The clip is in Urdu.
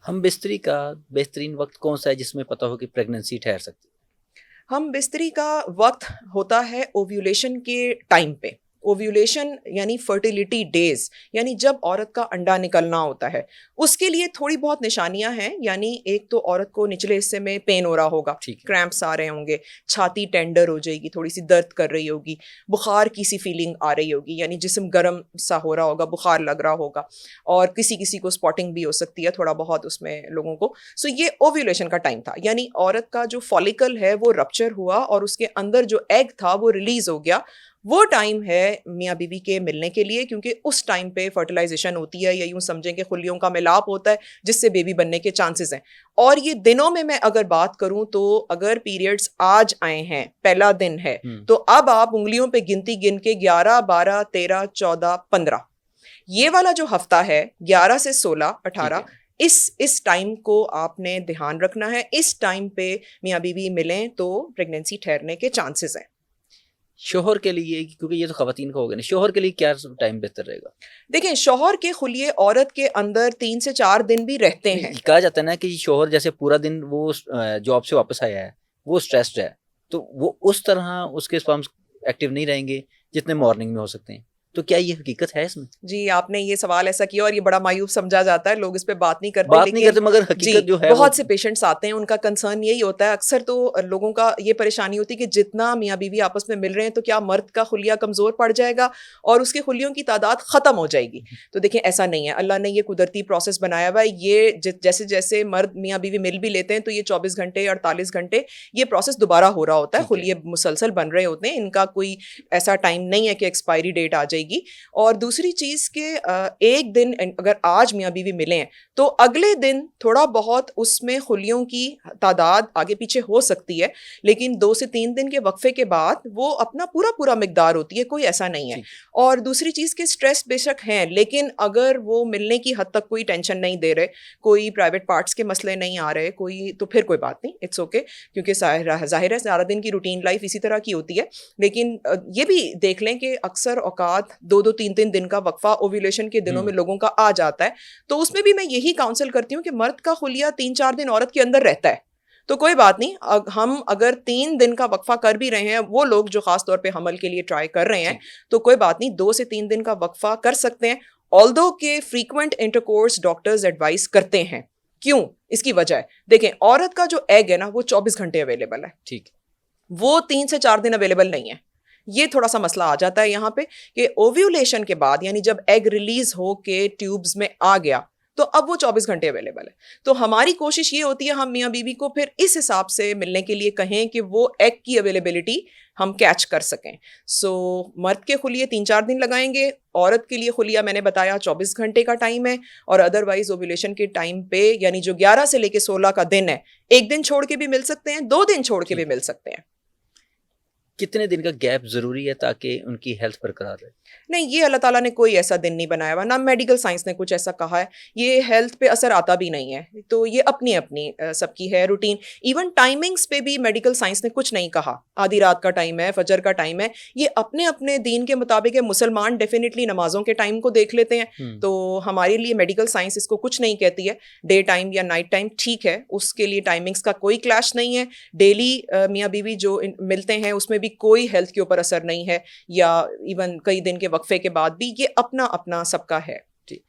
ہم بستری کا بہترین وقت کون سا ہے جس میں پتہ ہو کہ پریگننسی ٹھہر سکتی ہے؟ ہم بستری کا وقت ہوتا ہے اوویولیشن کے ٹائم پہ. اوویولیشن یعنی فرٹیلیٹی ڈیز، یعنی جب عورت کا انڈا نکلنا ہوتا ہے. اس کے لیے تھوڑی بہت نشانیاں ہیں، یعنی ایک تو عورت کو نچلے حصے میں پین ہو رہا ہوگا، کریمپس آ رہے ہوں گے، چھاتی ٹینڈر ہو جائے گی، تھوڑی سی درد کر رہی ہوگی، بخار کی سی فیلنگ آ رہی ہوگی، یعنی جسم گرم سا ہو رہا ہوگا، بخار لگ رہا ہوگا، اور کسی کسی کو اسپاٹنگ بھی ہو سکتی ہے تھوڑا بہت اس میں لوگوں کو. سو یہ اوویولیشن کا ٹائم تھا، یعنی عورت کا جو فالیکل ہے وہ رپچر ہوا اور اس کے اندر جو ایگ تھا وہ ریلیز ہو گیا. وہ ٹائم ہے میاں بیوی کے ملنے کے لیے، کیونکہ اس ٹائم پہ فرٹیلائزیشن ہوتی ہے، یا یوں سمجھیں کہ خلیوں کا ملاپ ہوتا ہے جس سے بیبی بننے کے چانسز ہیں. اور یہ دنوں میں اگر بات کروں تو اگر پیریڈز آج آئے ہیں، پہلا دن ہے، تو اب آپ انگلیوں پہ گنتی گن کے 11 12 13 14 15 یہ والا جو ہفتہ ہے 11 سے 16 18 اس ٹائم کو آپ نے دھیان رکھنا ہے. اس ٹائم پہ میاں بیوی ملیں تو پریگنینسی ٹھہرنے کے چانسز ہیں. شوہر کے لیے، کیونکہ یہ تو خواتین کا ہو گیا نا، شوہر کے لیے کیا ٹائم بہتر رہے گا؟ دیکھیں، شوہر کے خلیے عورت کے اندر 3 سے 4 دن بھی رہتے ہیں. کہا جاتا ہے نا کہ شوہر جیسے پورا دن وہ جاب سے واپس آیا ہے، وہ اسٹریسڈ ہے، تو وہ اس طرح اس کے سپرمز ایکٹیو نہیں رہیں گے جتنے مارننگ میں ہو سکتے ہیں. تو کیا یہ حقیقت ہے اس میں؟ جی، آپ نے یہ سوال ایسا کیا اور یہ بڑا مایوب سمجھا جاتا ہے، لوگ اس پہ بات نہیں کرتے، مگر حقیقت جو ہے بہت سے پیشنٹس آتے ہیں، ان کا کنسرن یہی ہوتا ہے. اکثر تو لوگوں کا یہ پریشانی ہوتی ہے کہ جتنا میاں بیوی آپس میں مل رہے ہیں تو کیا مرد کا خلیہ کمزور پڑ جائے گا اور اس کے خلیوں کی تعداد ختم ہو جائے گی. تو دیکھیں، ایسا نہیں ہے. اللہ نے یہ قدرتی پروسیس بنایا ہوا ہے. یہ جیسے جیسے مرد میاں بیوی مل بھی لیتے ہیں تو یہ 24 گھنٹے 48 گھنٹے یہ پروسیس دوبارہ ہو رہا ہوتا ہے. خلیے مسلسل بن رہے ہوتے ہیں، ان کا کوئی ایسا ٹائم نہیں ہے کہ ایکسپائری ڈیٹ آ جائے گی. اور دوسری چیز کہ ایک دن اگر آج میاں بیوی ملے ہیں تو اگلے دن تھوڑا بہت اس میں خلیوں کی تعداد آگے پیچھے ہو سکتی ہے، لیکن 2 سے 3 دن کے وقفے کے بعد وہ اپنا پورا مقدار ہوتی ہے، کوئی ایسا نہیں ہے. اور دوسری چیز کہ سٹریس بے شک ہیں، لیکن اگر وہ ملنے کی حد تک کوئی ٹینشن نہیں دے رہے، کوئی پرائیویٹ پارٹس کے مسئلے نہیں آ رہے، کوئی، تو پھر کوئی بات نہیں، اٹس اوکے. کیونکہ ظاہر ہے سارا دن کی روٹین لائف اسی طرح کی ہوتی ہے. لیکن یہ بھی دیکھ لیں کہ اکثر اوقات 2-3 دن کا وقفہ اوویولیشن کے دنوں میں لوگوں کا آ جاتا ہے. تو اس میں بھی میں یہی کاؤنسل کرتی ہوں کہ مرد کا خلیہ 3-4 دن عورت کے اندر رہتا ہے تو کوئی بات نہیں. ہم اگر 3 دن کا وقفہ کر بھی رہے ہیں، وہ لوگ جو خاص طور پہ حمل کے لیے ٹرائی کر رہے ہیں، تو کوئی بات نہیں، 2 سے 3 دن کا وقفہ کر سکتے ہیں. آلدو کہ فریکوینٹ انٹرکورس ڈاکٹرز ایڈوائز کرتے ہیں. کیوں؟ اس کی وجہ ہے، دیکھیں، عورت کا جو ایگ ہے نا وہ 24 گھنٹے اویلیبل ہے، ٹھیک، وہ 3 سے 4 دن اویلیبل نہیں ہے. یہ تھوڑا سا مسئلہ آ جاتا ہے یہاں پہ کہ اوویولیشن کے بعد، یعنی جب ایگ ریلیز ہو کے ٹیوبز میں آ گیا تو اب وہ 24 گھنٹے اویلیبل ہے. تو ہماری کوشش یہ ہوتی ہے ہم میاں بیوی کو پھر اس حساب سے ملنے کے لیے کہیں کہ وہ ایگ کی اویلیبلٹی ہم کیچ کر سکیں. سو مرد کے خلیے 3-4 دن لگائیں گے، عورت کے لیے خلیہ میں نے بتایا 24 گھنٹے کا ٹائم ہے. اور ادروائز اوویولیشن کے ٹائم پہ، یعنی جو 11 سے لے کے 16 کا دن ہے، 1 دن چھوڑ کے بھی مل سکتے ہیں، 2 دن چھوڑ کے بھی مل سکتے ہیں. کتنے دن کا گیپ ضروری ہے تاکہ ان کی ہیلتھ برقرار رہے؟ نہیں، یہ اللہ تعالیٰ نے کوئی ایسا دن نہیں بنایا ہوا، نہ میڈیکل سائنس نے کچھ ایسا کہا ہے. یہ ہیلتھ پہ اثر آتا بھی نہیں ہے. تو یہ اپنی اپنی سب کی ہے روٹین. ایون ٹائمنگز پہ بھی میڈیکل سائنس نے کچھ نہیں کہا. آدھی رات کا ٹائم ہے، فجر کا ٹائم ہے، یہ اپنے اپنے دین کے مطابق ہے. مسلمان ڈیفینیٹلی نمازوں کے ٹائم کو دیکھ لیتے ہیں، تو ہمارے لیے میڈیکل سائنس اس کو کچھ نہیں کہتی ہے. ڈے ٹائم یا نائٹ ٹائم ٹھیک ہے، اس کے لیے ٹائمنگز کا کوئی کلیش نہیں ہے. ڈیلی میاں بیوی جو ملتے ہیں اس میں بھی کوئی ہیلتھ کے اوپر اثر نہیں ہے، یا ایون کئی دن کے وقفے کے بعد بھی. یہ اپنا اپنا سب کا ہے.